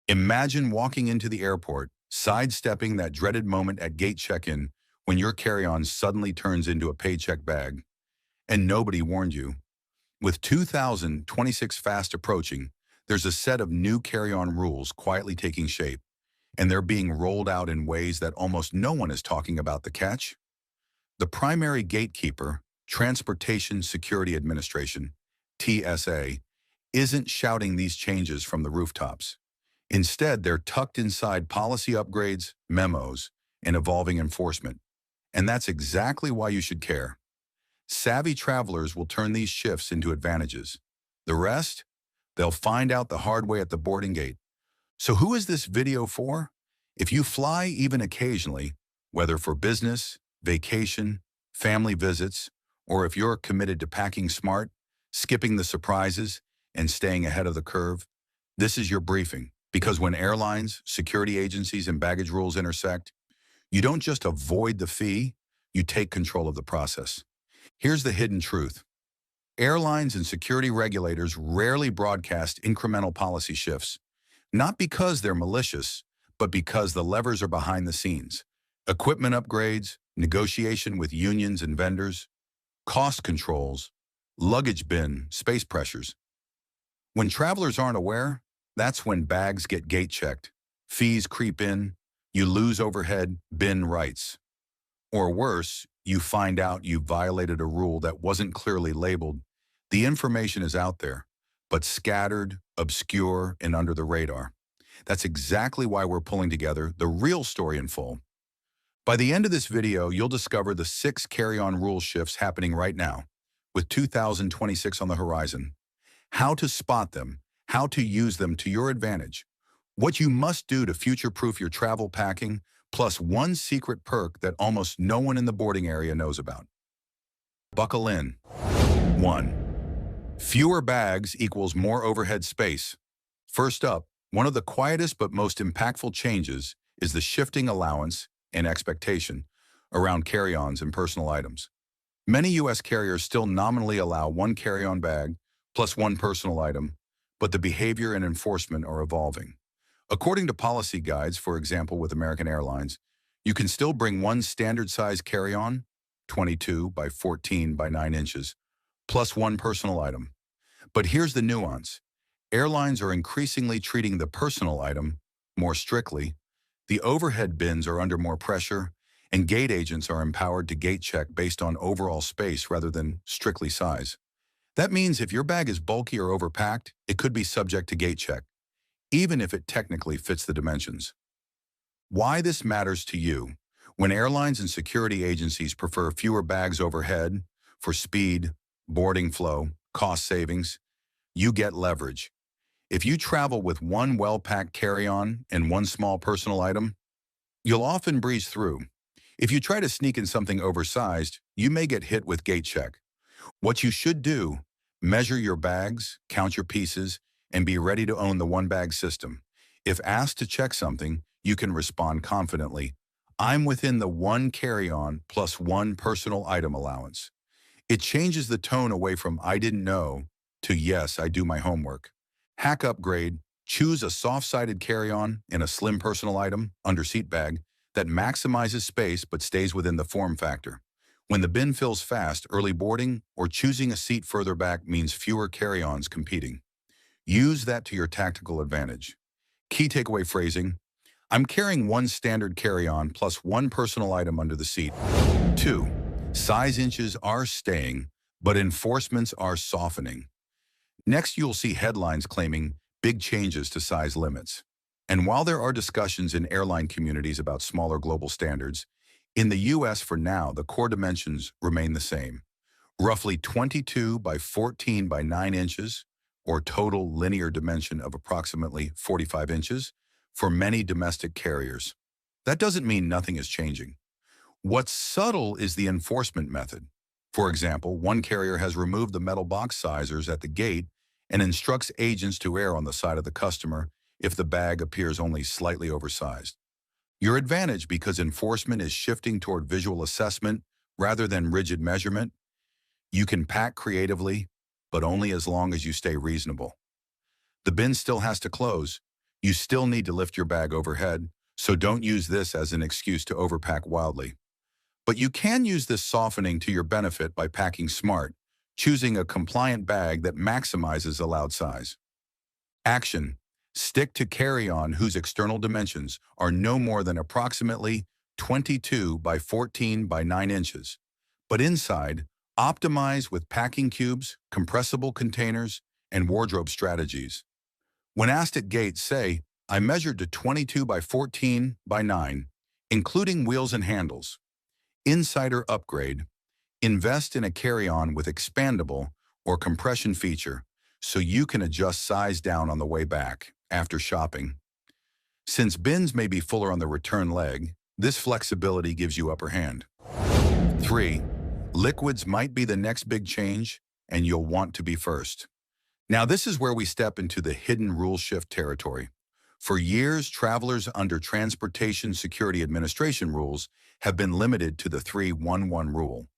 Imagine walking into the airport, sidestepping that dreaded moment at gate check-in when your carry-on suddenly turns into a paycheck bag, and nobody warned you. With 2026 fast approaching, there's a set of new carry-on rules quietly taking shape, and they're being rolled out in ways that almost no one is talking about. The catch? The primary gatekeeper, Transportation Security Administration, TSA, isn't shouting these changes from the rooftops. Instead, they're tucked inside policy upgrades, memos, and evolving enforcement. And that's exactly why you should care. Savvy travelers will turn these shifts into advantages. The rest? They'll find out the hard way at the boarding gate. So who is this video for? If you fly even occasionally, whether for business, vacation, family visits, or if you're committed to packing smart, skipping the surprises, and staying ahead of the curve, this is your briefing. Because when airlines, security agencies, and baggage rules intersect, you don't just avoid the fee, you take control of the process. Here's the hidden truth. Airlines and security regulators rarely broadcast incremental policy shifts, not because they're malicious, but because the levers are behind the scenes. Equipment upgrades, negotiation with unions and vendors, cost controls, luggage bin, space pressures. When travelers aren't aware, that's when bags get gate checked, fees creep in, you lose overhead bin rights. Or worse, you find out you violated a rule that wasn't clearly labeled. The information is out there, but scattered, obscure, and under the radar. That's exactly why we're pulling together the real story in full. By the end of this video, you'll discover the 6 carry-on rule shifts happening right now, with 2026 on the horizon. How to spot them, how to use them to your advantage, what you must do to future-proof your travel packing, plus one secret perk that almost no one in the boarding area knows about. Buckle in. 1. Fewer bags equals more overhead space. First up, one of the quietest but most impactful changes is the shifting allowance and expectation around carry-ons and personal items. Many U.S. carriers still nominally allow one carry-on bag plus one personal item, but the behavior and enforcement are evolving. According to policy guides, for example with American Airlines, you can still bring one standard size carry-on, 22 by 14 by 9 inches, plus one personal item. But here's the nuance. Airlines are increasingly treating the personal item more strictly. The overhead bins are under more pressure, and gate agents are empowered to gate check based on overall space rather than strictly size. That means if your bag is bulky or overpacked, it could be subject to gate check, even if it technically fits the dimensions. Why this matters to you? When airlines and security agencies prefer fewer bags overhead for speed, boarding flow, cost savings, you get leverage. If you travel with one well-packed carry-on and one small personal item, you'll often breeze through. If you try to sneak in something oversized, you may get hit with gate check. What you should do, measure your bags, count your pieces, and be ready to own the one-bag system. If asked to check something, you can respond confidently, I'm within the one carry-on plus one personal item allowance. It changes the tone away from I didn't know to yes, I do my homework. Hack upgrade, choose a soft-sided carry-on and a slim personal item, under seat bag, that maximizes space but stays within the form factor. When the bin fills fast, early boarding or choosing a seat further back means fewer carry-ons competing. Use that to your tactical advantage. Key takeaway phrasing, I'm carrying one standard carry-on plus one personal item under the seat. 2. Size inches are staying, but enforcements are softening. Next, you'll see headlines claiming big changes to size limits. And while there are discussions in airline communities about smaller global standards, in the U.S. for now, the core dimensions remain the same. Roughly 22 by 14 by 9 inches, or total linear dimension of approximately 45 inches, for many domestic carriers. That doesn't mean nothing is changing. What's subtle is the enforcement method. For example, one carrier has removed the metal box sizers at the gate and instructs agents to err on the side of the customer if the bag appears only slightly oversized. Your advantage, because enforcement is shifting toward visual assessment rather than rigid measurement. You can pack creatively, but only as long as you stay reasonable. The bin still has to close. you still need to lift your bag overhead, so don't use this as an excuse to overpack wildly. But you can use this softening to your benefit by packing smart, choosing a compliant bag that maximizes allowed size. Action. Stick to carry-on whose external dimensions are no more than approximately 22 by 14 by 9 inches. But inside, optimize with packing cubes, compressible containers, and wardrobe strategies. When asked at gate, say, I measured to 22 by 14 by 9, including wheels and handles. Insider upgrade. Invest in a carry-on with expandable or compression feature so you can adjust size down on the way back after shopping. Since bins may be fuller on the return leg, this flexibility gives you upper hand. 3. Liquids might be the next big change, and you'll want to be first. Now this is where we step into the hidden rule shift territory. For years, travelers under Transportation Security Administration rules have been limited to the 3-1-1 rule.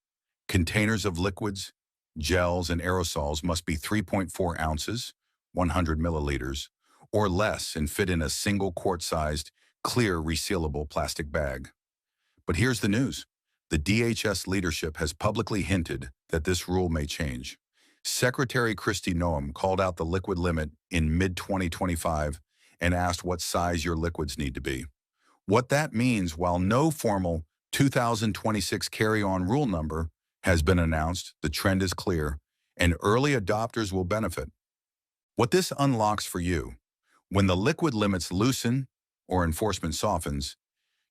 Containers of liquids, gels, and aerosols must be 3.4 ounces, 100 milliliters, or less and fit in a single quart-sized, clear, resealable plastic bag. But here's the news. The DHS leadership has publicly hinted that this rule may change. Secretary Kristi Noem called out the liquid limit in mid-2025 and asked what size your liquids need to be. What that means, while no formal 2026 carry-on rule number has been announced, the trend is clear, and early adopters will benefit. What this unlocks for you, when the liquid limits loosen or enforcement softens,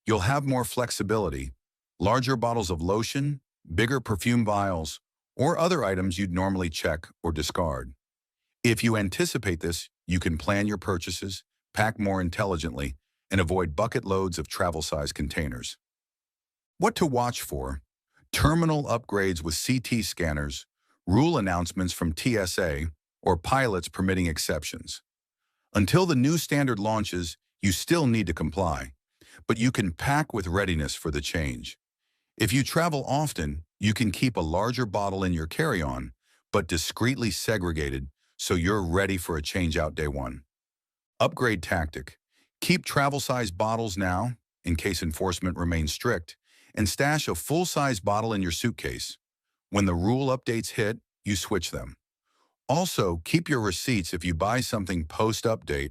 you'll have more flexibility, larger bottles of lotion, bigger perfume vials, or other items you'd normally check or discard. If you anticipate this, you can plan your purchases, pack more intelligently, and avoid bucket loads of travel-size containers. What to watch for? Terminal upgrades with CT scanners, rule announcements from TSA, or pilots permitting exceptions. Until the new standard launches, you still need to comply, but you can pack with readiness for the change. If you travel often, you can keep a larger bottle in your carry-on, but discreetly segregated so you're ready for a change-out day one. Upgrade tactic. Keep travel-size bottles now, in case enforcement remains strict, and stash a full-size bottle in your suitcase. When the rule updates hit, you switch them. Also, keep your receipts if you buy something post-update.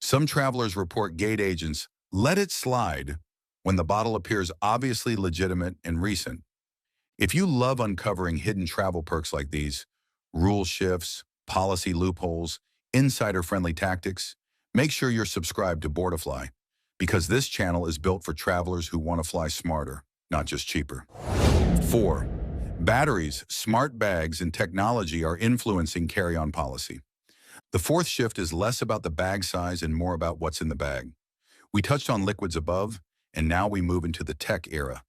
Some travelers report gate agents let it slide when the bottle appears obviously legitimate and recent. If you love uncovering hidden travel perks like these, rule shifts, policy loopholes, insider-friendly tactics, make sure you're subscribed to BoardiFly, because this channel is built for travelers who want to fly smarter, not just cheaper. 4. Batteries, smart bags, and technology are influencing carry-on policy. The fourth shift is less about the bag size and more about what's in the bag. We touched on liquids above, and now we move into the tech era.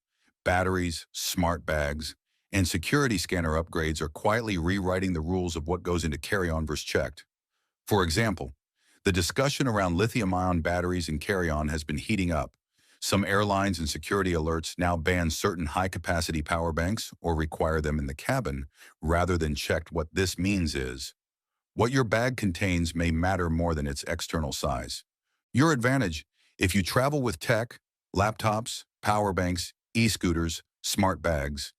Batteries, smart bags, and security scanner upgrades are quietly rewriting the rules of what goes into carry-on versus checked. For example, the discussion around lithium-ion batteries in carry-on has been heating up. Some airlines and security alerts now ban certain high-capacity power banks or require them in the cabin rather than checked. What this means is, what your bag contains may matter more than its external size. Your advantage: if you travel with tech, laptops, power banks, e-scooters, smart bags,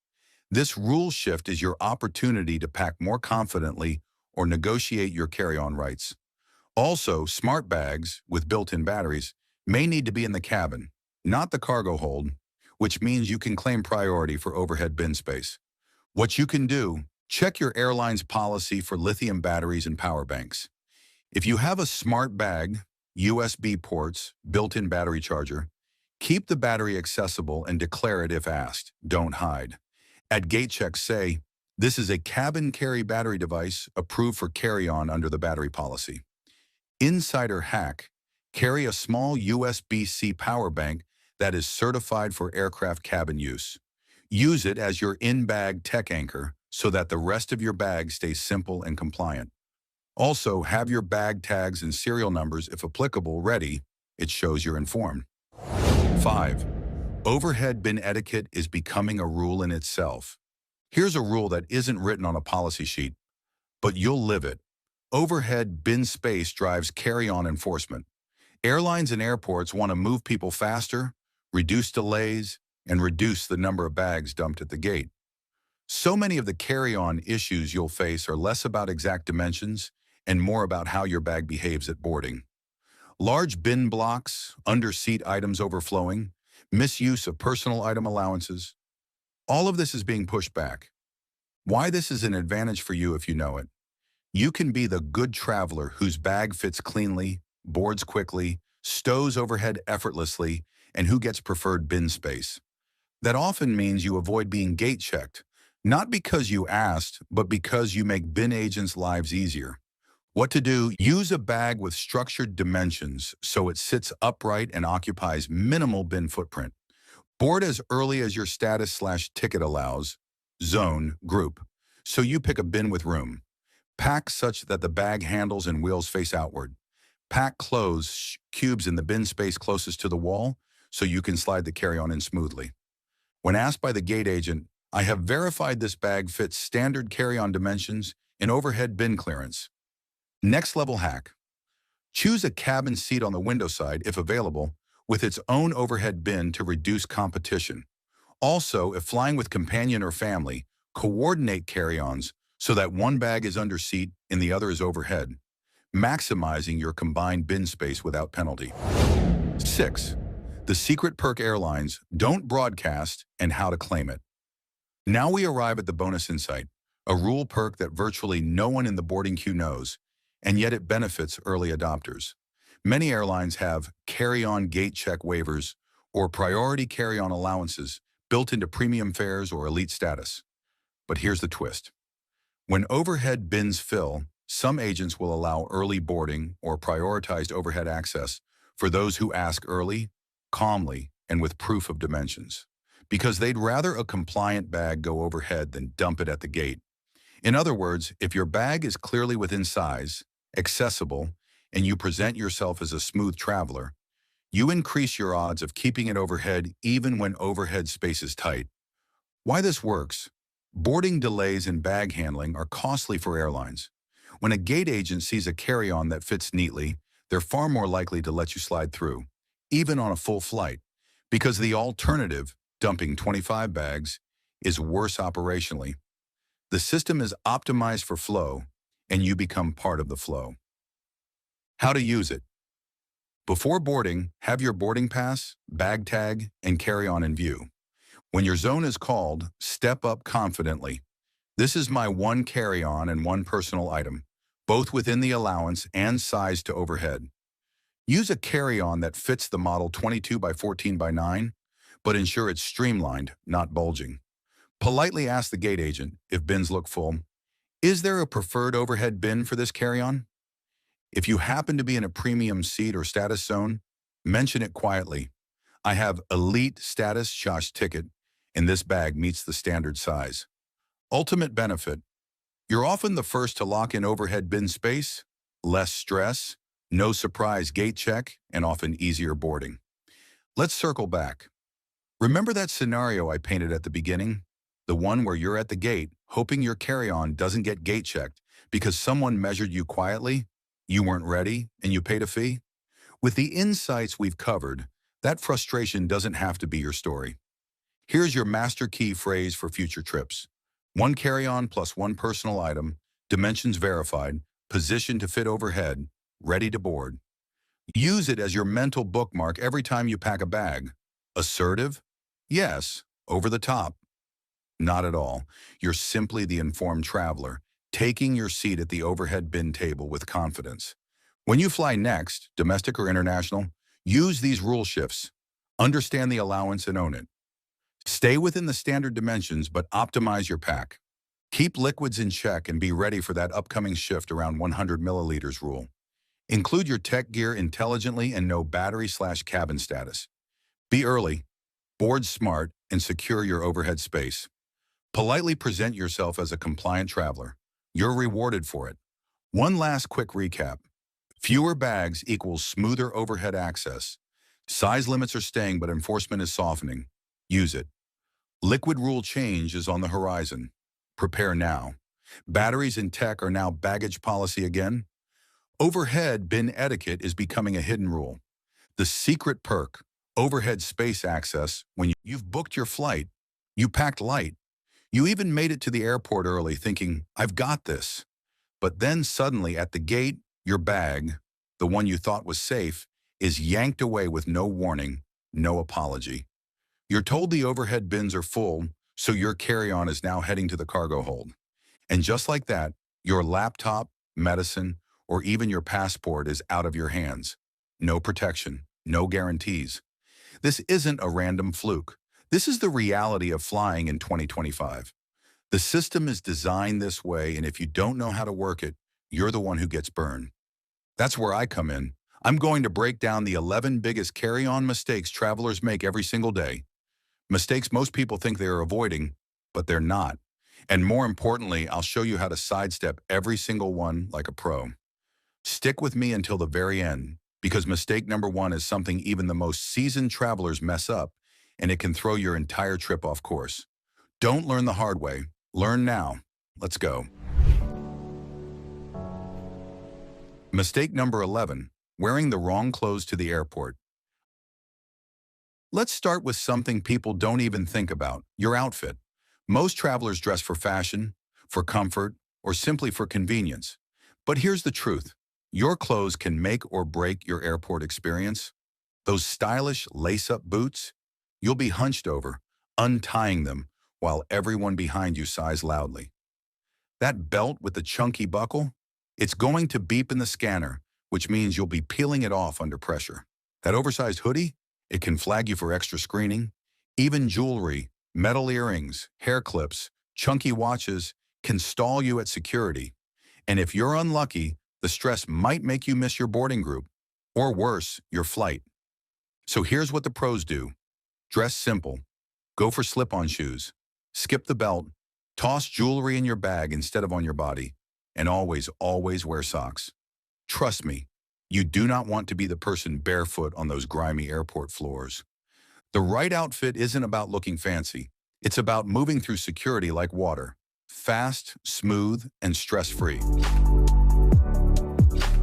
this rule shift is your opportunity to pack more confidently or negotiate your carry-on rights. Also, smart bags with built-in batteries may need to be in the cabin, not the cargo hold, which means you can claim priority for overhead bin space. What you can do: check your airline's policy for lithium batteries and power banks. If you have a smart bag, USB ports, built-in battery charger, keep the battery accessible and declare it if asked. Don't hide. At gate check, say, this is a cabin carry battery device approved for carry-on under the battery policy. Insider hack: carry a small USB-C power bank that is certified for aircraft cabin use. Use it as your in-bag tech anchor so that the rest of your bag stays simple and compliant. Also, have your bag tags and serial numbers, if applicable, ready. It shows you're informed. 5. Overhead bin etiquette is becoming a rule in itself. Here's a rule that isn't written on a policy sheet, but you'll live it. Overhead bin space drives carry-on enforcement. Airlines and airports want to move people faster, reduce delays, and reduce the number of bags dumped at the gate. So many of the carry-on issues you'll face are less about exact dimensions and more about how your bag behaves at boarding. Large bin blocks, under-seat items overflowing, misuse of personal item allowances, all of this is being pushed back. Why this is an advantage for you if you know it. You can be the good traveler whose bag fits cleanly, boards quickly, stows overhead effortlessly, and who gets preferred bin space. That often means you avoid being gate checked, not because you asked, but because you make bin agents' lives easier. What to do? Use a bag with structured dimensions so it sits upright and occupies minimal bin footprint. Board as early as your status/ticket allows, zone, group, so you pick a bin with room. Pack such that the bag handles and wheels face outward. Pack clothes cubes in the bin space closest to the wall so you can slide the carry-on in smoothly. When asked by the gate agent, I have verified this bag fits standard carry-on dimensions and overhead bin clearance. Next level hack. Choose a cabin seat on the window side, if available, with its own overhead bin to reduce competition. Also, if flying with companion or family, coordinate carry-ons so that one bag is under seat and the other is overhead, maximizing your combined bin space without penalty. 6. The secret perk airlines don't broadcast and how to claim it. Now we arrive at the bonus insight, a rule perk that virtually no one in the boarding queue knows, and yet it benefits early adopters. Many airlines have carry-on gate check waivers or priority carry-on allowances built into premium fares or elite status. But here's the twist. When overhead bins fill, some agents will allow early boarding or prioritized overhead access for those who ask early, calmly, and with proof of dimensions, because they'd rather a compliant bag go overhead than dump it at the gate. In other words, if your bag is clearly within size, accessible, and you present yourself as a smooth traveler, you increase your odds of keeping it overhead even when overhead space is tight. Why this works? Boarding delays and bag handling are costly for airlines. When a gate agent sees a carry-on that fits neatly, they're far more likely to let you slide through, even on a full flight, because the alternative, dumping 25 bags, is worse operationally. The system is optimized for flow, and you become part of the flow. How to use it. Before boarding, have your boarding pass, bag tag, and carry-on in view. When your zone is called, step up confidently. This is my one carry-on and one personal item, both within the allowance and size to overhead. Use a carry-on that fits the model 22 by 14 by 9, but ensure it's streamlined, not bulging. Politely ask the gate agent, if bins look full, is there a preferred overhead bin for this carry-on? If you happen to be in a premium seat or status zone, mention it quietly. I have elite status/ticket, and this bag meets the standard size. Ultimate benefit. You're often the first to lock in overhead bin space, less stress, no surprise gate check, and often easier boarding. Let's circle back. Remember that scenario I painted at the beginning? The one where you're at the gate, hoping your carry-on doesn't get gate checked because someone measured you quietly, you weren't ready, and you paid a fee? With the insights we've covered, that frustration doesn't have to be your story. Here's your master key phrase for future trips. One carry-on plus one personal item, dimensions verified, positioned to fit overhead, ready to board. Use it as your mental bookmark every time you pack a bag. Assertive? Yes. Over the top? Not at all. You're simply the informed traveler, taking your seat at the overhead bin table with confidence. When you fly next, domestic or international, use these rule shifts. Understand the allowance and own it. Stay within the standard dimensions, but optimize your pack. Keep liquids in check and be ready for that upcoming shift around 100 milliliters rule. Include your tech gear intelligently and know battery/cabin status. Be early, board smart, and secure your overhead space. Politely present yourself as a compliant traveler. You're rewarded for it. One last quick recap. Fewer bags equals smoother overhead access. Size limits are staying, but enforcement is softening. Use it. Liquid rule change is on the horizon. Prepare now. Batteries and tech are now baggage policy again. Overhead bin etiquette is becoming a hidden rule. The secret perk, overhead space access. When you've booked your flight, you packed light. You even made it to the airport early thinking, I've got this. But then suddenly at the gate, your bag, the one you thought was safe, is yanked away with no warning, no apology. You're told the overhead bins are full, so your carry-on is now heading to the cargo hold. And just like that, your laptop, medicine, or even your passport is out of your hands. No protection, no guarantees. This isn't a random fluke. This is the reality of flying in 2025. The system is designed this way, and if you don't know how to work it, you're the one who gets burned. That's where I come in. I'm going to break down the 11 biggest carry-on mistakes travelers make every single day. Mistakes most people think they are avoiding, but they're not. And more importantly, I'll show you how to sidestep every single one like a pro. Stick with me until the very end, because mistake number one is something even the most seasoned travelers mess up, and it can throw your entire trip off course. Don't learn the hard way. Learn now. Let's go. Mistake number 11, wearing the wrong clothes to the airport. Let's start with something people don't even think about, your outfit. Most travelers dress for fashion, for comfort, or simply for convenience. But here's the truth. Your clothes can make or break your airport experience. Those stylish lace-up boots, you'll be hunched over, untying them, while everyone behind you sighs loudly. That belt with the chunky buckle, it's going to beep in the scanner, which means you'll be peeling it off under pressure. That oversized hoodie, it can flag you for extra screening. Even jewelry, metal earrings, hair clips, chunky watches can stall you at security. And if you're unlucky, the stress might make you miss your boarding group, or worse, your flight. So here's what the pros do. Dress simple. Go for slip-on shoes. Skip the belt. Toss jewelry in your bag instead of on your body. And always, always wear socks. Trust me, you do not want to be the person barefoot on those grimy airport floors. The right outfit isn't about looking fancy. It's about moving through security like water. Fast, smooth, and stress-free.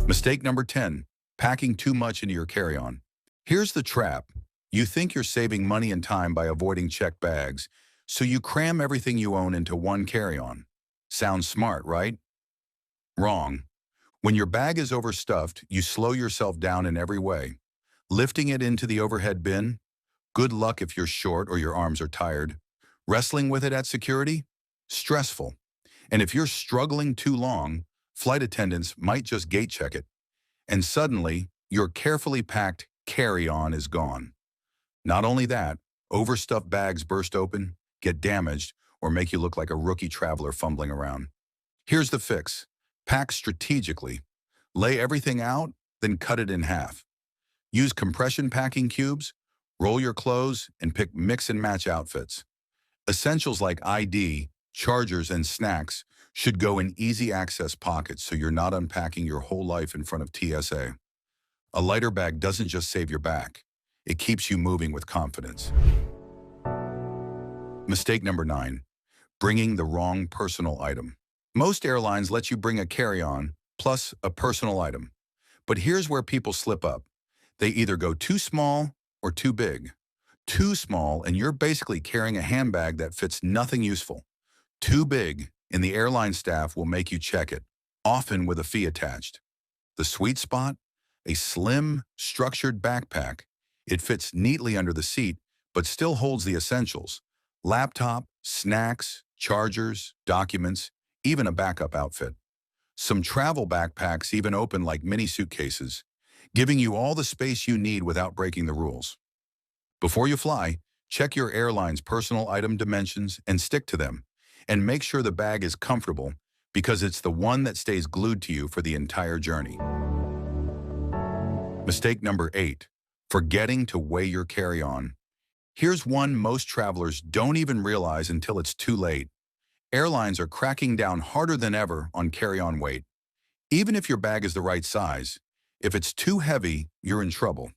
Mistake number 10, packing too much into your carry-on. Here's the trap. You think you're saving money and time by avoiding checked bags, so you cram everything you own into one carry-on. Sounds smart, right? Wrong. When your bag is overstuffed, you slow yourself down in every way. Lifting it into the overhead bin? Good luck if you're short or your arms are tired. Wrestling with it at security? Stressful. And if you're struggling too long, flight attendants might just gate check it. And suddenly, your carefully packed carry-on is gone. Not only that, overstuffed bags burst open, get damaged, or make you look like a rookie traveler fumbling around. Here's the fix. Pack strategically. Lay everything out, then cut it in half. Use compression packing cubes, roll your clothes, and pick mix and match outfits. Essentials like ID, chargers, and snacks should go in easy access pockets so you're not unpacking your whole life in front of TSA. A lighter bag doesn't just save your back, it keeps you moving with confidence. Mistake number 9, bringing the wrong personal item. Most airlines let you bring a carry-on plus a personal item. But here's where people slip up. They either go too small or too big. Too small, and you're basically carrying a handbag that fits nothing useful. Too big, and the airline staff will make you check it, often with a fee attached. The sweet spot? A slim, structured backpack. It fits neatly under the seat, but still holds the essentials. Laptop, snacks, chargers, documents, even a backup outfit. Some travel backpacks even open like mini suitcases, giving you all the space you need without breaking the rules. Before you fly, check your airline's personal item dimensions and stick to them. And make sure the bag is comfortable, because it's the one that stays glued to you for the entire journey. Mistake number 8, forgetting to weigh your carry-on. Here's one most travelers don't even realize until it's too late. Airlines are cracking down harder than ever on carry-on weight. Even if your bag is the right size, if it's too heavy, you're in trouble.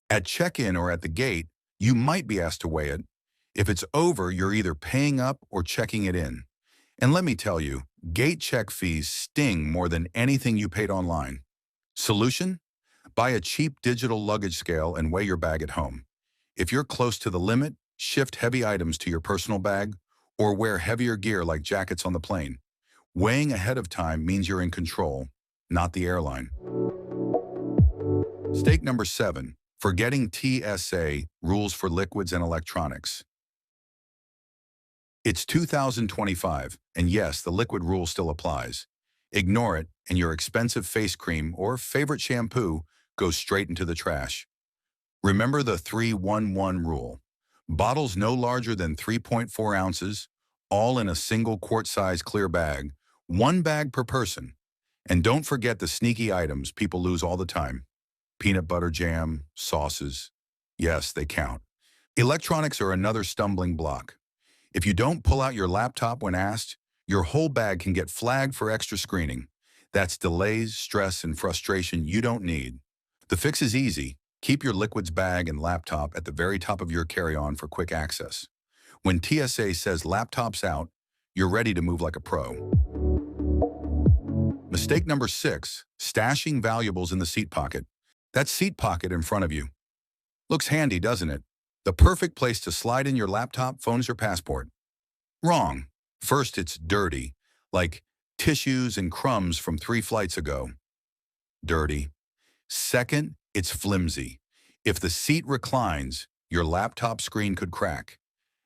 At check-in or at the gate, you might be asked to weigh it. If it's over, you're either paying up or checking it in. And let me tell you, gate check fees sting more than anything you paid online. Solution? Buy a cheap digital luggage scale and weigh your bag at home. If you're close to the limit, shift heavy items to your personal bag or wear heavier gear like jackets on the plane. Weighing ahead of time means you're in control, not the airline. Mistake number 7, forgetting TSA rules for liquids and electronics. It's 2025, and yes, the liquid rule still applies. Ignore it, and your expensive face cream or favorite shampoo goes straight into the trash. Remember the 3-1-1 rule. Bottles no larger than 3.4 ounces, all in a single quart-size clear bag, one bag per person. And don't forget the sneaky items people lose all the time. Peanut butter jam, sauces. Yes, they count. Electronics are another stumbling block. If you don't pull out your laptop when asked, your whole bag can get flagged for extra screening. That's delays, stress, and frustration you don't need. The fix is easy. Keep your liquids bag and laptop at the very top of your carry-on for quick access. When TSA says laptop's out, you're ready to move like a pro. Mistake number 6, stashing valuables in the seat pocket. That seat pocket in front of you. Looks handy, doesn't it? The perfect place to slide in your laptop, phones, or passport. Wrong. First, it's dirty, like tissues and crumbs from 3 flights ago. Dirty. Second, it's flimsy. If the seat reclines, your laptop screen could crack.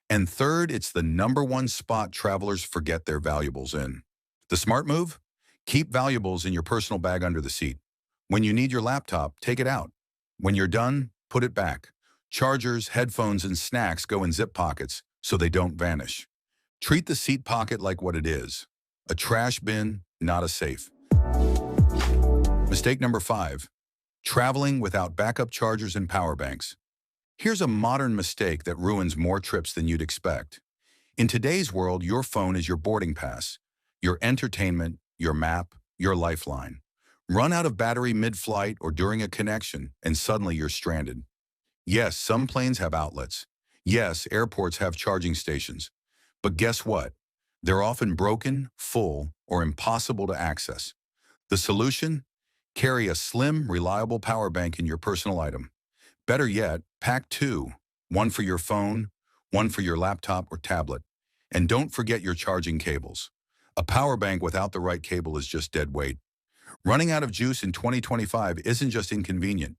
And third, it's the #1 spot travelers forget their valuables in. The smart move? Keep valuables in your personal bag under the seat. When you need your laptop, take it out. When you're done, put it back. Chargers, headphones, and snacks go in zip pockets so they don't vanish. Treat the seat pocket like what it is, a trash bin, not a safe. Mistake number 5, traveling without backup chargers and power banks. Here's a modern mistake that ruins more trips than you'd expect. In today's world, your phone is your boarding pass, your entertainment, your map, your lifeline. Run out of battery mid-flight or during a connection, and suddenly you're stranded. Yes, some planes have outlets. Yes, airports have charging stations. But guess what? They're often broken, full, or impossible to access. The solution? Carry a slim, reliable power bank in your personal item. Better yet, pack 2, one for your phone, one for your laptop or tablet. And don't forget your charging cables. A power bank without the right cable is just dead weight. Running out of juice in 2025 isn't just inconvenient.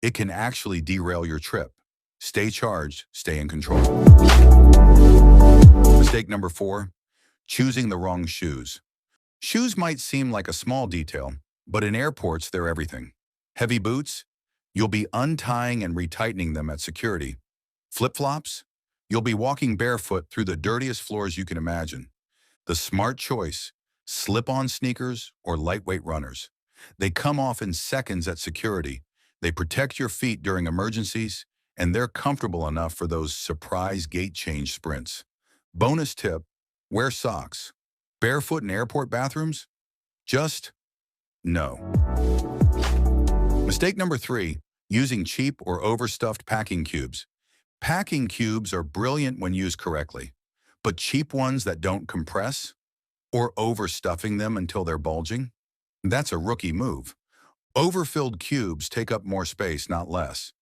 It can actually derail your trip. Stay charged, stay in control. Mistake number 4, choosing the wrong shoes. Shoes might seem like a small detail, but in airports, they're everything. Heavy boots? You'll be untying and retightening them at security. Flip-flops? You'll be walking barefoot through the dirtiest floors you can imagine. The smart choice, slip-on sneakers or lightweight runners. They come off in seconds at security. They protect your feet during emergencies, and they're comfortable enough for those surprise gate change sprints. Bonus tip, wear socks. Barefoot in airport bathrooms? Just no. Mistake number 3, using cheap or overstuffed packing cubes. Packing cubes are brilliant when used correctly, but cheap ones that don't compress or overstuffing them until they're bulging? That's a rookie move. Overfilled cubes take up more space, not less.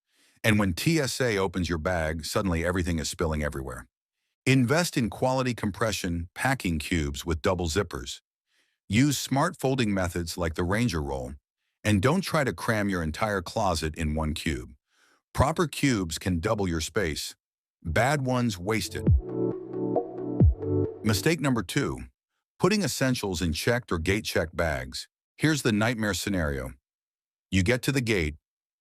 And when TSA opens your bag, suddenly everything is spilling everywhere. Invest in quality compression packing cubes with double zippers. Use smart folding methods like the Ranger roll, and don't try to cram your entire closet in one cube. Proper cubes can double your space. Bad ones waste it. Mistake number 2, putting essentials in checked or gate-checked bags. Here's the nightmare scenario. You get to the gate,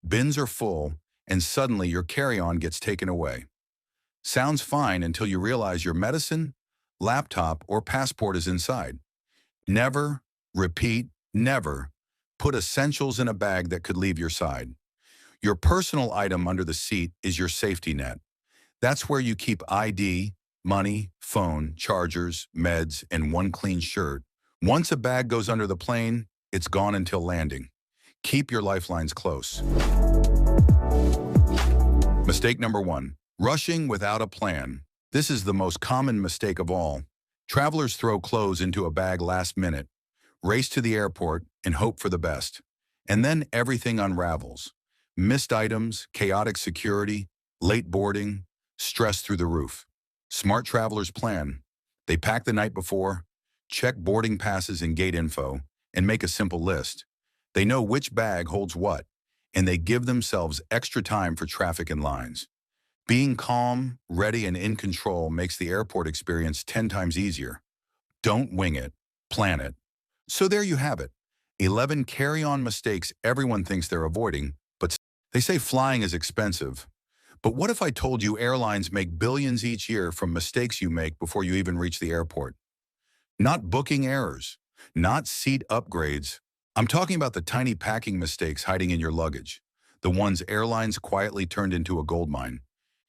bins are full, and suddenly your carry-on gets taken away. Sounds fine until you realize your medicine, laptop, or passport is inside. Never, repeat, never, put essentials in a bag that could leave your side. Your personal item under the seat is your safety net. That's where you keep ID, money, phone, chargers, meds, and one clean shirt. Once a bag goes under the plane, it's gone until landing. Keep your lifelines close. Mistake number 1, rushing without a plan. This is the most common mistake of all. Travelers throw clothes into a bag last minute, race to the airport, and hope for the best. And then everything unravels. Missed items, chaotic security, late boarding, stress through the roof. Smart travelers plan. They pack the night before, check boarding passes and gate info, and make a simple list. They know which bag holds what, and they give themselves extra time for traffic and lines. Being calm, ready, and in control makes the airport experience 10 times easier. Don't wing it, plan it. So there you have it. 11 carry-on mistakes everyone thinks they're avoiding, but they say flying is expensive. But what if I told you airlines make billions each year from mistakes you make before you even reach the airport? Not booking errors, not seat upgrades. I'm talking about the tiny packing mistakes hiding in your luggage, the ones airlines quietly turned into a goldmine.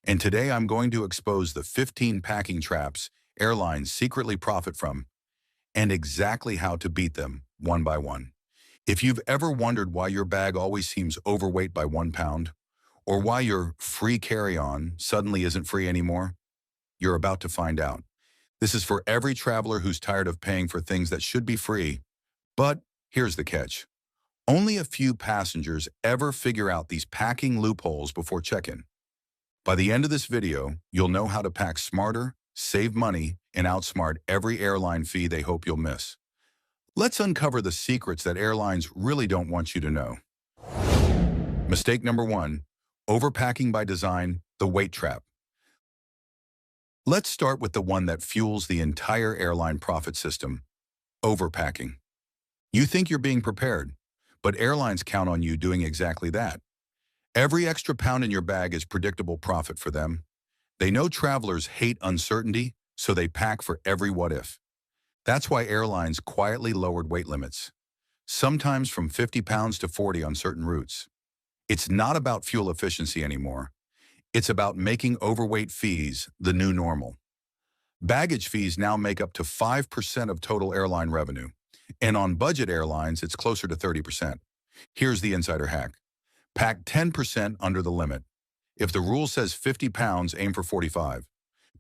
And today I'm going to expose the 15 packing traps airlines secretly profit from and exactly how to beat them one by one. If you've ever wondered why your bag always seems overweight by 1 pound, or why your free carry-on suddenly isn't free anymore, you're about to find out. This is for every traveler who's tired of paying for things that should be free. But here's the catch. Only a few passengers ever figure out these packing loopholes before check-in. By the end of this video, you'll know how to pack smarter, save money, and outsmart every airline fee they hope you'll miss. Let's uncover the secrets that airlines really don't want you to know. Mistake number 1, overpacking by design, the weight trap. Let's start with the one that fuels the entire airline profit system, overpacking. You think you're being prepared, but airlines count on you doing exactly that. Every extra pound in your bag is predictable profit for them. They know travelers hate uncertainty, so they pack for every what if. That's why airlines quietly lowered weight limits, sometimes from 50 pounds to 40 on certain routes. It's not about fuel efficiency anymore. It's about making overweight fees the new normal. Baggage fees now make up to 5% of total airline revenue, and on budget airlines, it's closer to 30%. Here's the insider hack. Pack 10% under the limit. If the rule says 50 pounds, aim for 45.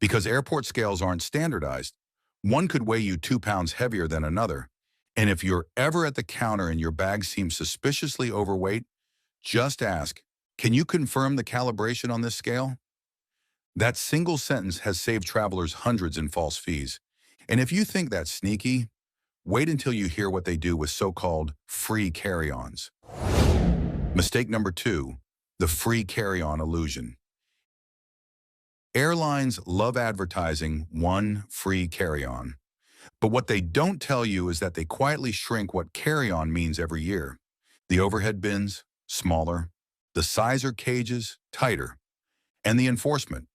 Because airport scales aren't standardized, one could weigh you 2 pounds heavier than another. And if you're ever at the counter and your bag seems suspiciously overweight, just ask, can you confirm the calibration on this scale? That single sentence has saved travelers hundreds in false fees. And if you think that's sneaky, wait until you hear what they do with so-called free carry-ons. Mistake number 2, the free carry-on illusion. Airlines love advertising one free carry-on. But what they don't tell you is that they quietly shrink what carry-on means every year. The overhead bins, smaller. The sizer cages, tighter. And the enforcement,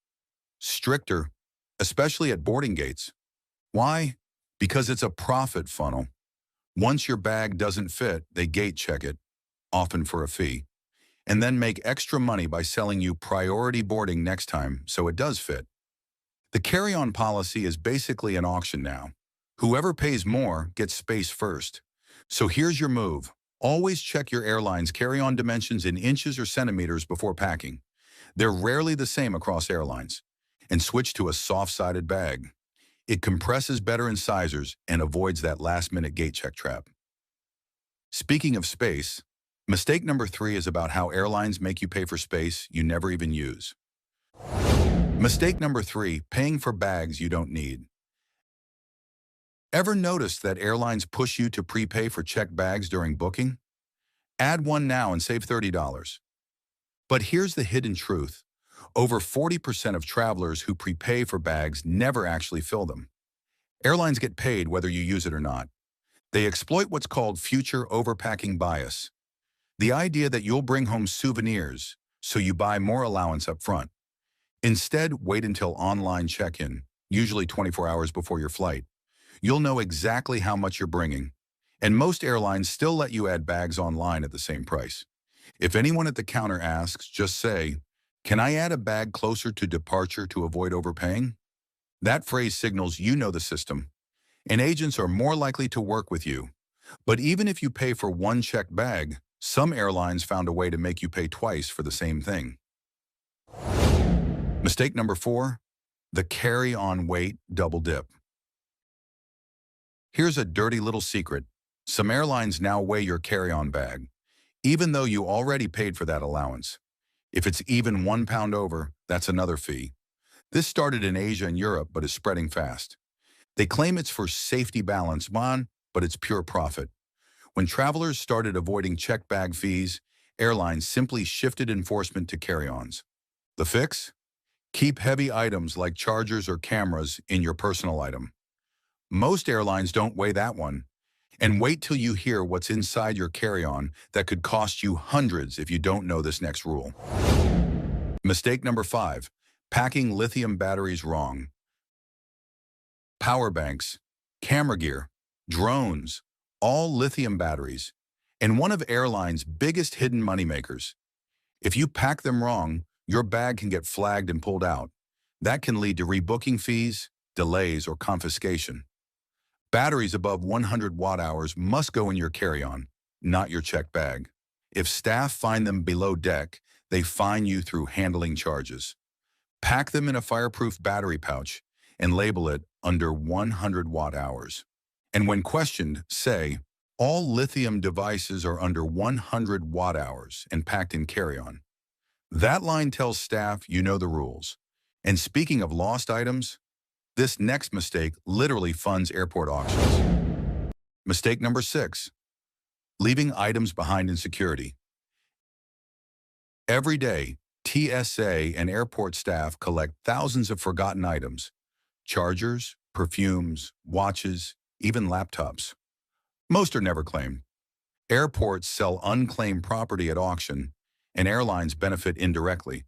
stricter, especially at boarding gates. Why? Because it's a profit funnel. Once your bag doesn't fit, they gate check it, often for a fee, and then make extra money by selling you priority boarding next time so it does fit. The carry-on policy is basically an auction now. Whoever pays more gets space first. So here's your move. Always check your airline's carry-on dimensions in inches or centimeters before packing. They're rarely the same across airlines. And switch to a soft-sided bag. It compresses better in sizers and avoids that last-minute gate check trap. Speaking of space, mistake number 3 is about how airlines make you pay for space you never even use. Mistake number 3, paying for bags you don't need. Ever noticed that airlines push you to prepay for checked bags during booking? Add one now and save $30. But here's the hidden truth. Over 40% of travelers who prepay for bags never actually fill them. Airlines get paid whether you use it or not. They exploit what's called future overpacking bias. The idea that you'll bring home souvenirs, so you buy more allowance up front. Instead, wait until online check-in, usually 24 hours before your flight. You'll know exactly how much you're bringing, and most airlines still let you add bags online at the same price. If anyone at the counter asks, just say, "Can I add a bag closer to departure to avoid overpaying?" That phrase signals you know the system, and agents are more likely to work with you. But even if you pay for one checked bag, some airlines found a way to make you pay twice for the same thing. Mistake number 4, the carry-on weight double dip. Here's a dirty little secret. Some airlines now weigh your carry-on bag. even though you already paid for that allowance. If it's even 1 pound over, that's another fee. This started in Asia and Europe, but is spreading fast. They claim it's for safety balance, but it's pure profit. When travelers started avoiding checked bag fees, airlines simply shifted enforcement to carry-ons. The fix? Keep heavy items like chargers or cameras in your personal item. Most airlines don't weigh that one. And wait till you hear what's inside your carry-on that could cost you hundreds if you don't know this next rule. Mistake number 5, packing lithium batteries wrong. Power banks, camera gear, drones, all lithium batteries, and one of airlines' biggest hidden moneymakers. If you pack them wrong, your bag can get flagged and pulled out. That can lead to rebooking fees, delays, or confiscation. Batteries above 100 watt-hours must go in your carry-on, not your checked bag. If staff find them below deck, they fine you through handling charges. Pack them in a fireproof battery pouch and label it under 100 watt-hours. And when questioned, say, all lithium devices are under 100 watt-hours and packed in carry-on. That line tells staff you know the rules. And speaking of lost items, this next mistake literally funds airport auctions. Mistake number 6, leaving items behind in security. Every day, TSA and airport staff collect thousands of forgotten items: chargers, perfumes, watches, even laptops. Most are never claimed. Airports sell unclaimed property at auction, and airlines benefit indirectly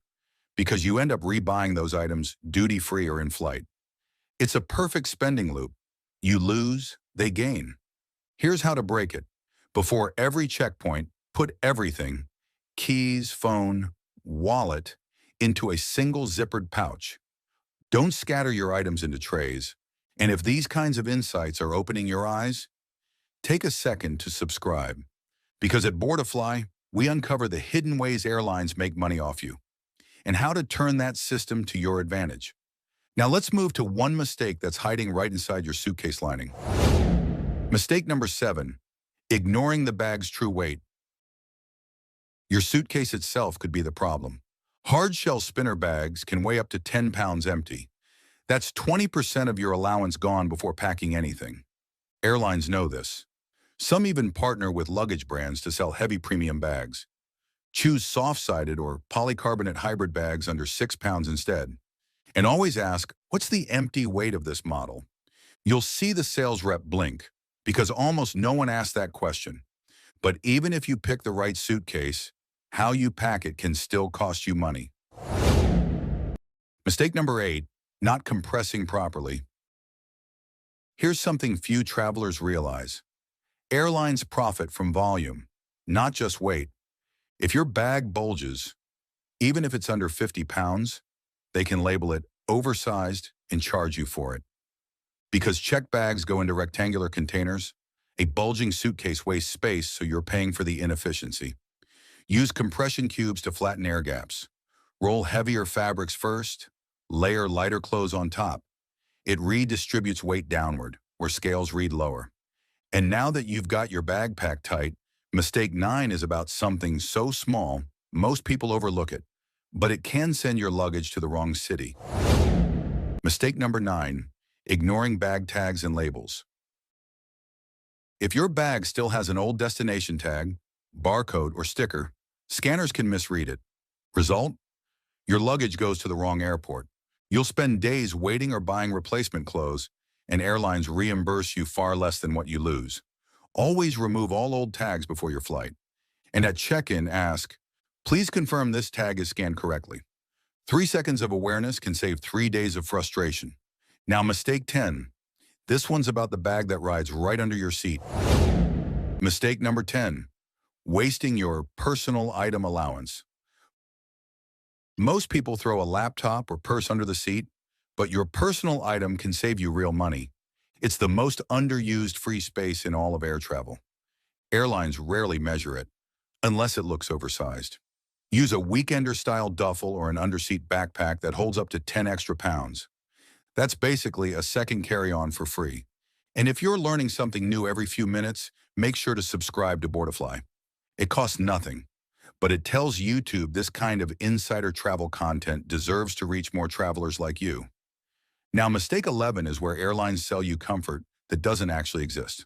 because you end up rebuying those items duty-free or in flight. It's a perfect spending loop. You lose, they gain. Here's how to break it. Before every checkpoint, put everything, keys, phone, wallet, into a single zippered pouch. Don't scatter your items into trays. And if these kinds of insights are opening your eyes, take a second to subscribe. Because at BoardiFly, we uncover the hidden ways airlines make money off you and how to turn that system to your advantage. Now let's move to one mistake that's hiding right inside your suitcase lining. Mistake number 7, ignoring the bag's true weight. Your suitcase itself could be the problem. Hard-shell spinner bags can weigh up to 10 pounds empty. That's 20% of your allowance gone before packing anything. Airlines know this. Some even partner with luggage brands to sell heavy premium bags. Choose soft-sided or polycarbonate hybrid bags under 6 pounds instead. And always ask, what's the empty weight of this model? You'll see the sales rep blink because almost no one asks that question. But even if you pick the right suitcase, how you pack it can still cost you money. Mistake number 8, not compressing properly. Here's something few travelers realize. Airlines profit from volume, not just weight. If your bag bulges, even if it's under 50 pounds, they can label it oversized and charge you for it. Because checked bags go into rectangular containers, a bulging suitcase wastes space, so you're paying for the inefficiency. Use compression cubes to flatten air gaps. Roll heavier fabrics first, layer lighter clothes on top. It redistributes weight downward, where scales read lower. And now that you've got your bag packed tight, mistake 9 is about something so small, most people overlook it, but it can send your luggage to the wrong city. Mistake number 9, ignoring bag tags and labels. If your bag still has an old destination tag, barcode, or sticker, scanners can misread it. Result? Your luggage goes to the wrong airport. You'll spend days waiting or buying replacement clothes, and airlines reimburse you far less than what you lose. Always remove all old tags before your flight. And at check-in, ask, please confirm this tag is scanned correctly. 3 seconds of awareness can save 3 days of frustration. Now, mistake 10. This one's about the bag that rides right under your seat. Mistake number 10. Wasting your personal item allowance. Most people throw a laptop or purse under the seat, but your personal item can save you real money. It's the most underused free space in all of air travel. Airlines rarely measure it, unless it looks oversized. Use a weekender-style duffel or an underseat backpack that holds up to 10 extra pounds. That's basically a second carry-on for free. And if you're learning something new every few minutes, make sure to subscribe to BoardiFly. It costs nothing, but it tells YouTube this kind of insider travel content deserves to reach more travelers like you. Now, mistake 11 is where airlines sell you comfort that doesn't actually exist.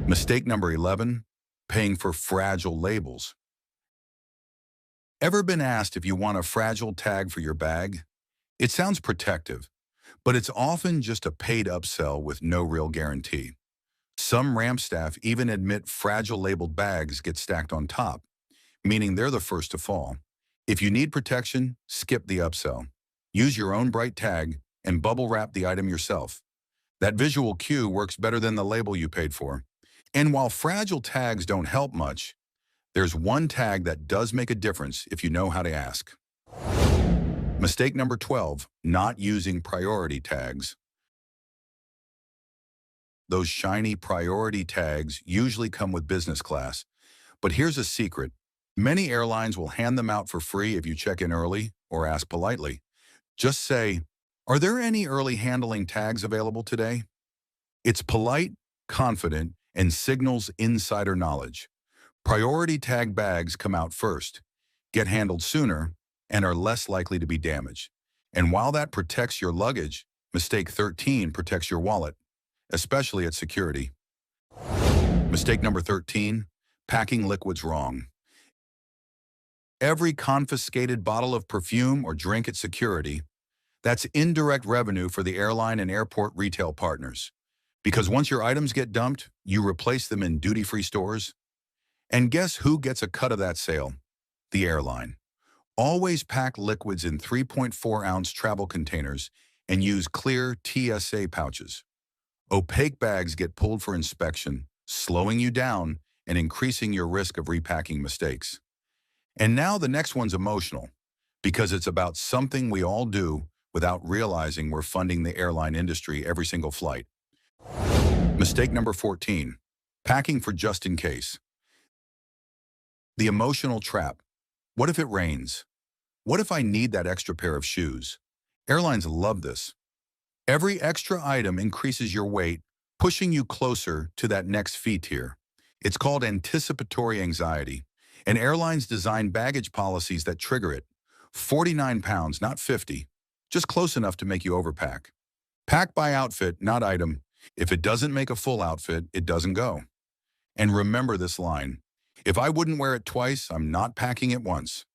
Mistake number 11, paying for fragile labels. Ever been asked if you want a fragile tag for your bag? It sounds protective, but it's often just a paid upsell with no real guarantee. Some ramp staff even admit fragile labeled bags get stacked on top, meaning they're the first to fall. If you need protection, skip the upsell. Use your own bright tag and bubble wrap the item yourself. That visual cue works better than the label you paid for. And while fragile tags don't help much, there's one tag that does make a difference if you know how to ask. Mistake number 12, not using priority tags. Those shiny priority tags usually come with business class. But here's a secret. Many airlines will hand them out for free if you check in early or ask politely. Just say, "Are there any early handling tags available today?" It's polite, confident, and signals insider knowledge. Priority tag bags come out first, get handled sooner, and are less likely to be damaged. And while that protects your luggage, mistake 13 protects your wallet, especially at security. Mistake number 13, packing liquids wrong. Every confiscated bottle of perfume or drink at security, that's indirect revenue for the airline and airport retail partners. Because once your items get dumped, you replace them in duty-free stores. And guess who gets a cut of that sale? The airline. Always pack liquids in 3.4-ounce travel containers and use clear TSA pouches. Opaque bags get pulled for inspection, slowing you down and increasing your risk of repacking mistakes. And now the next one's emotional, because it's about something we all do without realizing we're funding the airline industry every single flight. Mistake number 14, packing for just in case. The emotional trap. What if it rains? What if I need that extra pair of shoes? Airlines love this. Every extra item increases your weight, pushing you closer to that next fee tier. It's called anticipatory anxiety, and airlines design baggage policies that trigger it. 49 pounds, not 50, just close enough to make you overpack. Pack by outfit, not item. If it doesn't make a full outfit, it doesn't go. And remember this line, if I wouldn't wear it twice, I'm not packing it once.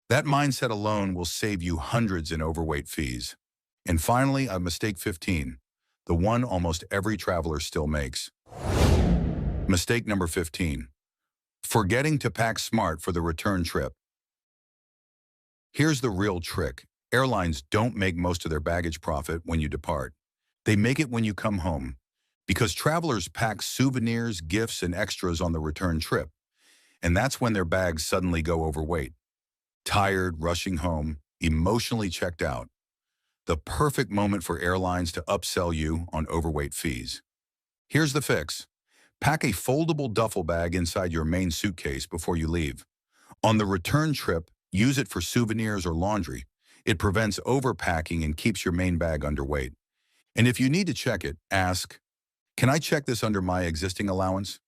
That mindset alone will save you hundreds in overweight fees. And finally, mistake 15, the one almost every traveler still makes. Mistake number 15, forgetting to pack smart for the return trip. Here's the real trick. Airlines don't make most of their baggage profit when you depart. They make it when you come home, because travelers pack souvenirs, gifts, and extras on the return trip. And that's when their bags suddenly go overweight. Tired, rushing home, emotionally checked out. The perfect moment for airlines to upsell you on overweight fees. Here's the fix. Pack a foldable duffel bag inside your main suitcase before you leave. On the return trip, use it for souvenirs or laundry. It prevents overpacking and keeps your main bag underweight. And if you need to check it, ask, "Can I check this under my existing allowance?"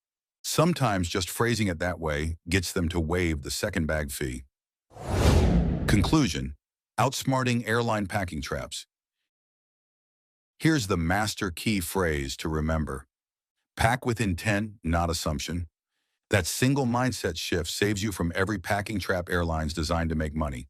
Sometimes just phrasing it that way gets them to waive the second bag fee. Conclusion, outsmarting airline packing traps. Here's the master key phrase to remember. Pack with intent, not assumption. That single mindset shift saves you from every packing trap airlines designed to make money.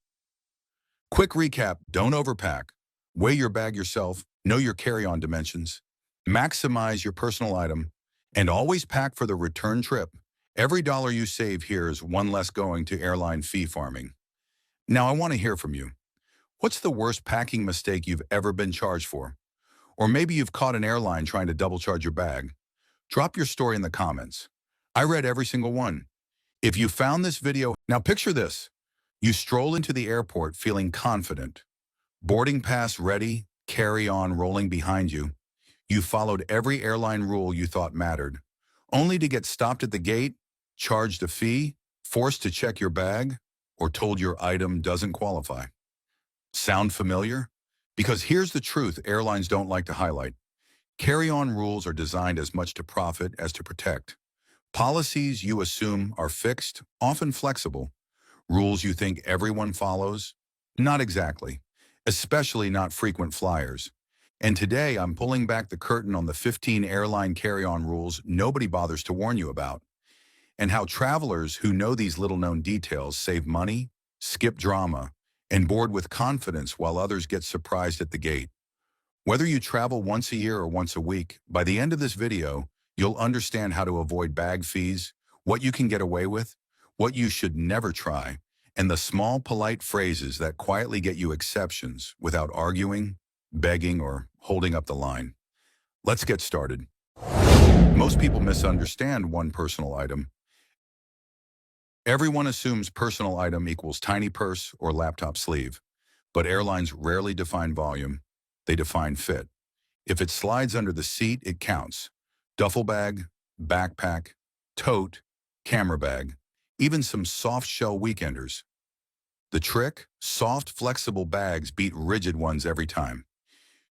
Quick recap, don't overpack. Weigh your bag yourself, know your carry-on dimensions, maximize your personal item, and always pack for the return trip. Every dollar you save here is one less going to airline fee farming. Now I want to hear from you. What's the worst packing mistake you've ever been charged for? Or maybe you've caught an airline trying to double charge your bag. Drop your story in the comments. I read every single one. If you found this video, now picture this. You stroll into the airport feeling confident. Boarding pass ready, carry-on rolling behind you. You followed every airline rule you thought mattered, only to get stopped at the gate, charged a fee, forced to check your bag, or told your item doesn't qualify. Sound familiar? Because here's the truth airlines don't like to highlight. Carry-on rules are designed as much to profit as to protect. Policies you assume are fixed, often flexible. Rules you think everyone follows? Not exactly, especially not frequent flyers. And today I'm pulling back the curtain on the 15 airline carry-on rules nobody bothers to warn you about, and how travelers who know these little-known details save money, skip drama, and board with confidence while others get surprised at the gate. Whether you travel once a year or once a week, by the end of this video, you'll understand how to avoid bag fees, what you can get away with, what you should never try, and the small polite phrases that quietly get you exceptions without arguing, begging, or holding up the line. Let's get started. Most people misunderstand one personal item. Everyone assumes personal item equals tiny purse or laptop sleeve, but airlines rarely define volume. They define fit. If it slides under the seat, it counts. Duffel bag, backpack, tote, camera bag, even some soft shell weekenders. The trick? Soft, flexible bags beat rigid ones every time.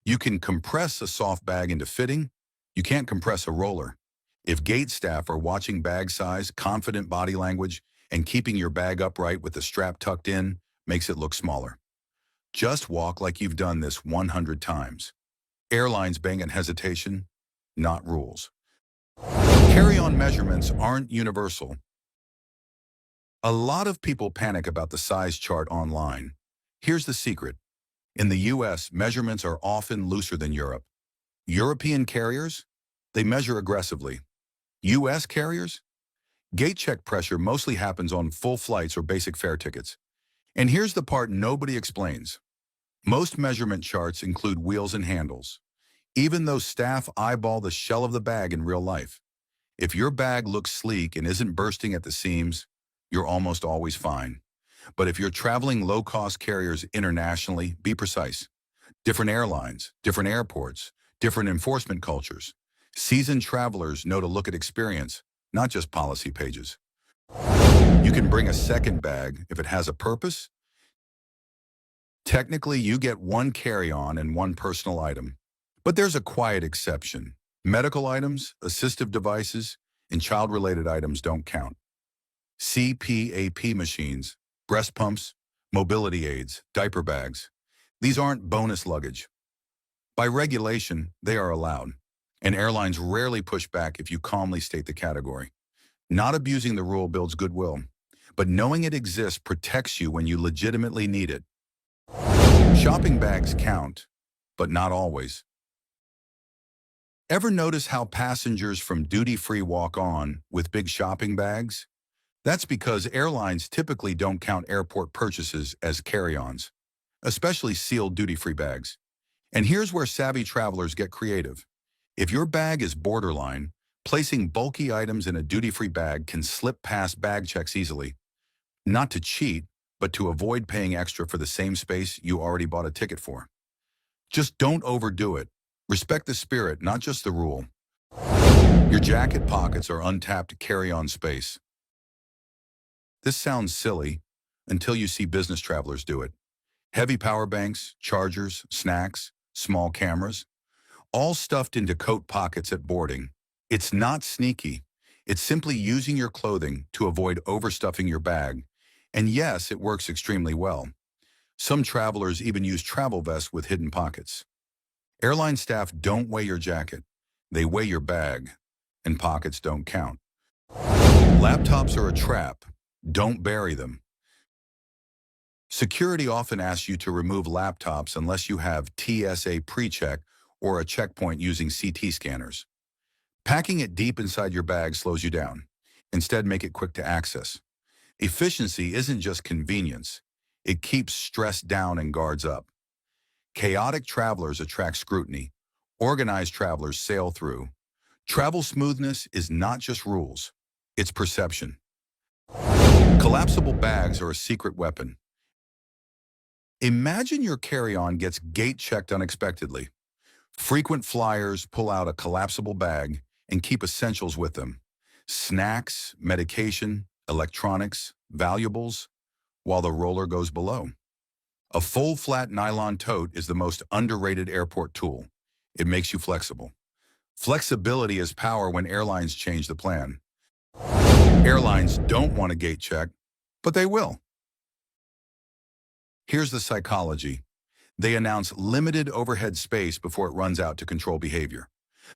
You can compress a soft bag into fitting. You can't compress a roller. If gate staff are watching bag size, confident body language, and keeping your bag upright with the strap tucked in makes it look smaller. Just walk like you've done this 100 times. Airlines bang at hesitation, not rules. Carry-on measurements aren't universal. A lot of people panic about the size chart online. Here's the secret. In the US, measurements are often looser than Europe. European carriers? They measure aggressively. US carriers? Gate check pressure mostly happens on full flights or basic fare tickets. And here's the part nobody explains. Most measurement charts include wheels and handles, even though staff eyeball the shell of the bag in real life. If your bag looks sleek and isn't bursting at the seams, you're almost always fine. But if you're traveling low-cost carriers internationally, be precise. Different airlines, different airports, different enforcement cultures. Seasoned travelers know to look at experience, not just policy pages. You can bring a second bag if it has a purpose. Technically, you get one carry-on and one personal item. But there's a quiet exception. Medical items, assistive devices, and child-related items don't count. CPAP machines, breast pumps, mobility aids, diaper bags. These aren't bonus luggage. By regulation, they are allowed, and airlines rarely push back if you calmly state the category. Not abusing the rule builds goodwill, but knowing it exists protects you when you legitimately need it. Shopping bags count, but not always. Ever notice how passengers from duty-free walk on with big shopping bags? That's because airlines typically don't count airport purchases as carry-ons, especially sealed duty-free bags. And here's where savvy travelers get creative. If your bag is borderline, placing bulky items in a duty-free bag can slip past bag checks easily. Not to cheat, but to avoid paying extra for the same space you already bought a ticket for. Just don't overdo it. Respect the spirit, not just the rule. Your jacket pockets are untapped carry-on space. This sounds silly until you see business travelers do it. Heavy power banks, chargers, snacks, small cameras, all stuffed into coat pockets at boarding. It's not sneaky. It's simply using your clothing to avoid overstuffing your bag. And yes, it works extremely well. Some travelers even use travel vests with hidden pockets. Airline staff don't weigh your jacket. They weigh your bag, and pockets don't count. Laptops are a trap. Don't bury them. Security often asks you to remove laptops unless you have TSA pre-check or a checkpoint using CT scanners. Packing it deep inside your bag slows you down. Instead, make it quick to access. Efficiency isn't just convenience. It keeps stress down and guards up. Chaotic travelers attract scrutiny. Organized travelers sail through. Travel smoothness is not just rules. It's perception. Collapsible bags are a secret weapon. Imagine your carry-on gets gate-checked unexpectedly. Frequent flyers pull out a collapsible bag and keep essentials with them. Snacks, medication, electronics, valuables, while the roller goes below. A full flat nylon tote is the most underrated airport tool. It makes you flexible. Flexibility is power when airlines change the plan. Airlines don't want a gate check, but they will. Here's the psychology. They announce limited overhead space before it runs out to control behavior.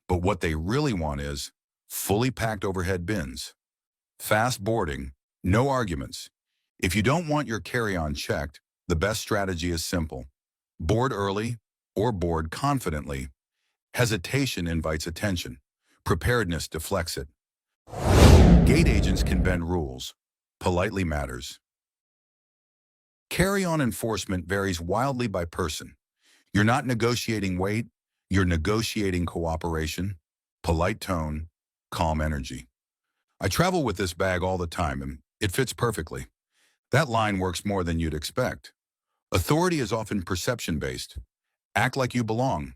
But what they really want is fully packed overhead bins, fast boarding, no arguments. If you don't want your carry-on checked, the best strategy is simple. Board early or board confidently. Hesitation invites attention. Preparedness deflects it. Gate agents can bend rules. Politely matters. Carry-on enforcement varies wildly by person. You're not negotiating weight, you're negotiating cooperation, polite tone, calm energy. I travel with this bag all the time and it fits perfectly. That line works more than you'd expect. Authority is often perception-based. Act like you belong,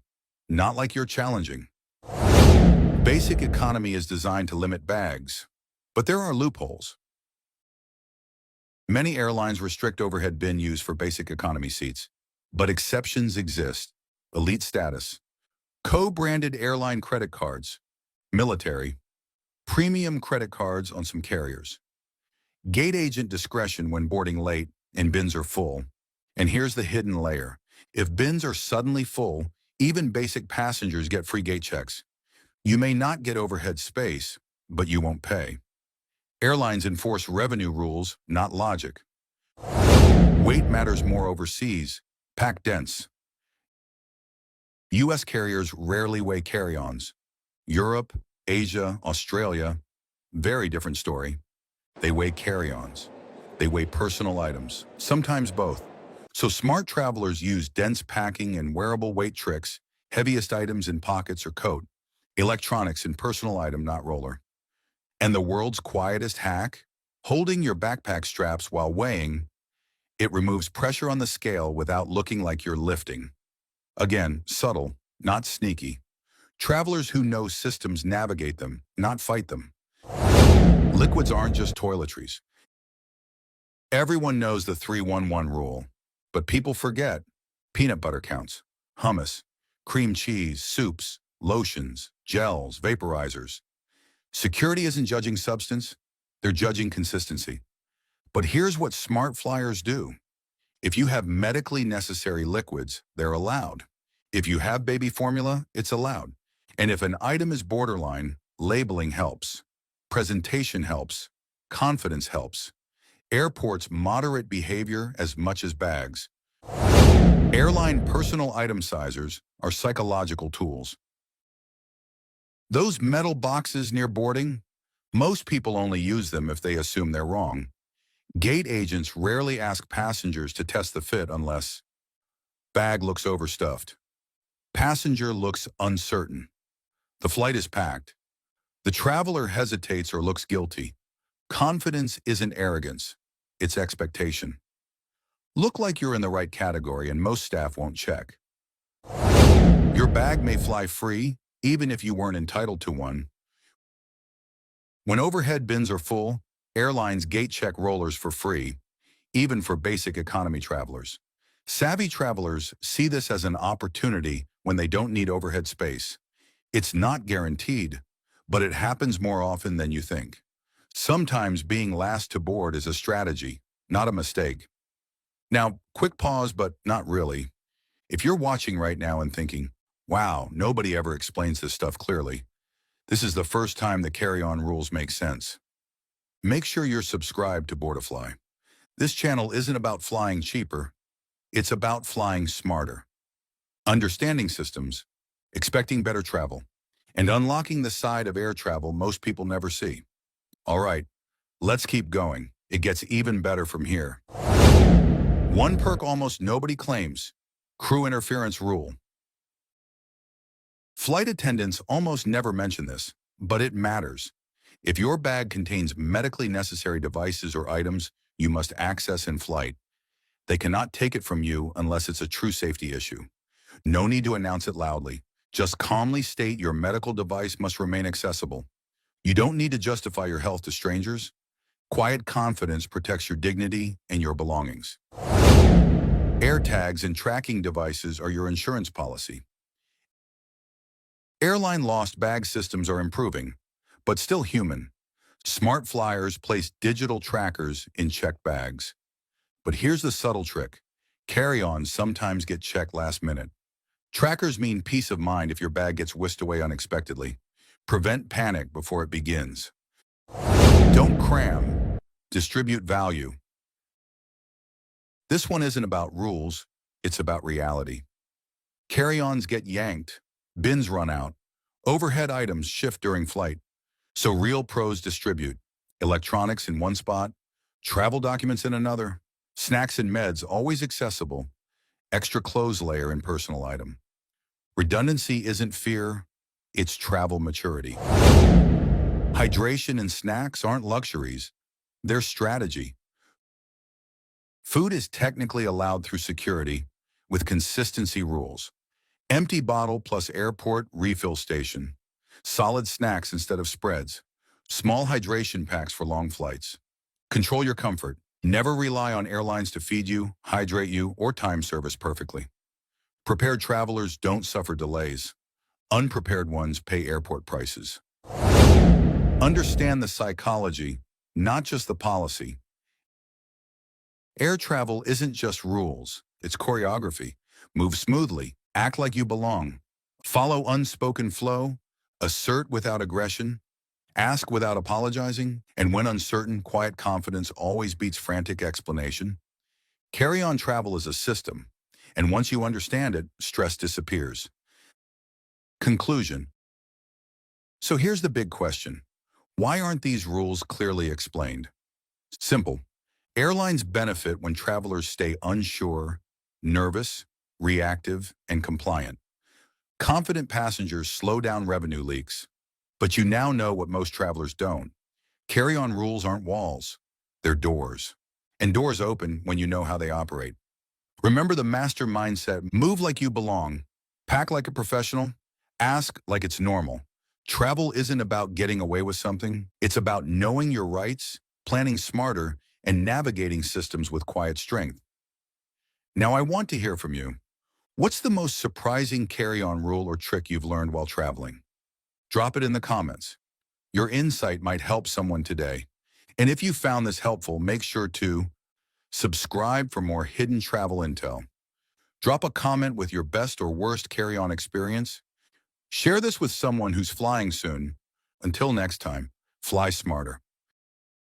not like you're challenging. Basic economy is designed to limit bags, but there are loopholes. Many airlines restrict overhead bin use for basic economy seats, but exceptions exist. Elite status, co-branded airline credit cards, military, premium credit cards on some carriers. Gate agent discretion when boarding late and bins are full. And here's the hidden layer. If bins are suddenly full, even basic passengers get free gate checks. You may not get overhead space, but you won't pay. Airlines enforce revenue rules, not logic. Weight matters more overseas. Pack dense. U.S. carriers rarely weigh carry-ons. Europe, Asia, Australia, very different story. They weigh carry-ons. They weigh personal items, sometimes both. So smart travelers use dense packing and wearable weight tricks, heaviest items in pockets or coat, electronics in personal item, not roller. And the world's quietest hack? Holding your backpack straps while weighing. It removes pressure on the scale without looking like you're lifting. Again, subtle, not sneaky. Travelers who know systems navigate them, not fight them. Liquids aren't just toiletries. Everyone knows the 3-1-1 rule, but people forget. Peanut butter counts, hummus, cream cheese, soups, lotions, gels, vaporizers. Security isn't judging substance, they're judging consistency. But here's what smart flyers do. If you have medically necessary liquids, they're allowed. If you have baby formula, it's allowed. And if an item is borderline, labeling helps. Presentation helps. Confidence helps. Airports moderate behavior as much as bags. Airline personal item sizers are psychological tools. Those metal boxes near boarding, most people only use them if they assume they're wrong. Gate agents rarely ask passengers to test the fit unless bag looks overstuffed. Passenger looks uncertain. The flight is packed. The traveler hesitates or looks guilty. Confidence isn't arrogance, it's expectation. Look like you're in the right category and most staff won't check. Your bag may fly free, even if you weren't entitled to one. When overhead bins are full, airlines gate check rollers for free, even for basic economy travelers. Savvy travelers see this as an opportunity when they don't need overhead space. It's not guaranteed, but it happens more often than you think. Sometimes being last to board is a strategy, not a mistake. Now, quick pause, but not really. If you're watching right now and thinking, wow, nobody ever explains this stuff clearly, this is the first time the carry-on rules make sense. Make sure you're subscribed to BoardiFly. This channel isn't about flying cheaper, it's about flying smarter. Understanding systems, expecting better travel, and unlocking the side of air travel most people never see. All right, let's keep going. It gets even better from here. One perk almost nobody claims: crew interference rule. Flight attendants almost never mention this, but it matters. If your bag contains medically necessary devices or items you must access in flight, they cannot take it from you unless it's a true safety issue. No need to announce it loudly. Just calmly state your medical device must remain accessible. You don't need to justify your health to strangers. Quiet confidence protects your dignity and your belongings. Air tags and tracking devices are your insurance policy. Airline lost bag systems are improving, but still human. Smart flyers place digital trackers in checked bags. But here's the subtle trick. Carry-ons sometimes get checked last minute. Trackers mean peace of mind if your bag gets whisked away unexpectedly. Prevent panic before it begins. Don't cram. Distribute value. This one isn't about rules, it's about reality. Carry-ons get yanked, bins run out, overhead items shift during flight. So real pros distribute. Electronics in one spot, travel documents in another, snacks and meds always accessible, extra clothes layer in personal item. Redundancy isn't fear, it's travel maturity. Hydration and snacks aren't luxuries, they're strategy. Food is technically allowed through security with consistency rules. Empty bottle plus airport refill station. Solid snacks instead of spreads. Small hydration packs for long flights. Control your comfort. Never rely on airlines to feed you, hydrate you, or time service perfectly. Prepared travelers don't suffer delays. Unprepared ones pay airport prices. Understand the psychology, not just the policy. Air travel isn't just rules, it's choreography. Move smoothly, act like you belong. Follow unspoken flow, assert without aggression, ask without apologizing, and when uncertain, quiet confidence always beats frantic explanation. Carry-on travel is a system, and once you understand it, stress disappears. Conclusion. So here's the big question. Why aren't these rules clearly explained? Simple. Airlines benefit when travelers stay unsure, nervous, reactive, and compliant. Confident passengers slow down revenue leaks. But you now know what most travelers don't. Carry-on rules aren't walls, they're doors. And doors open when you know how they operate. Remember the master mindset, move like you belong, pack like a professional, ask like it's normal. Travel isn't about getting away with something, it's about knowing your rights, planning smarter, and navigating systems with quiet strength. Now I want to hear from you. What's the most surprising carry-on rule or trick you've learned while traveling? Drop it in the comments. Your insight might help someone today. And if you found this helpful, make sure to subscribe for more hidden travel intel. Drop a comment with your best or worst carry-on experience. Share this with someone who's flying soon. Until next time, fly smarter.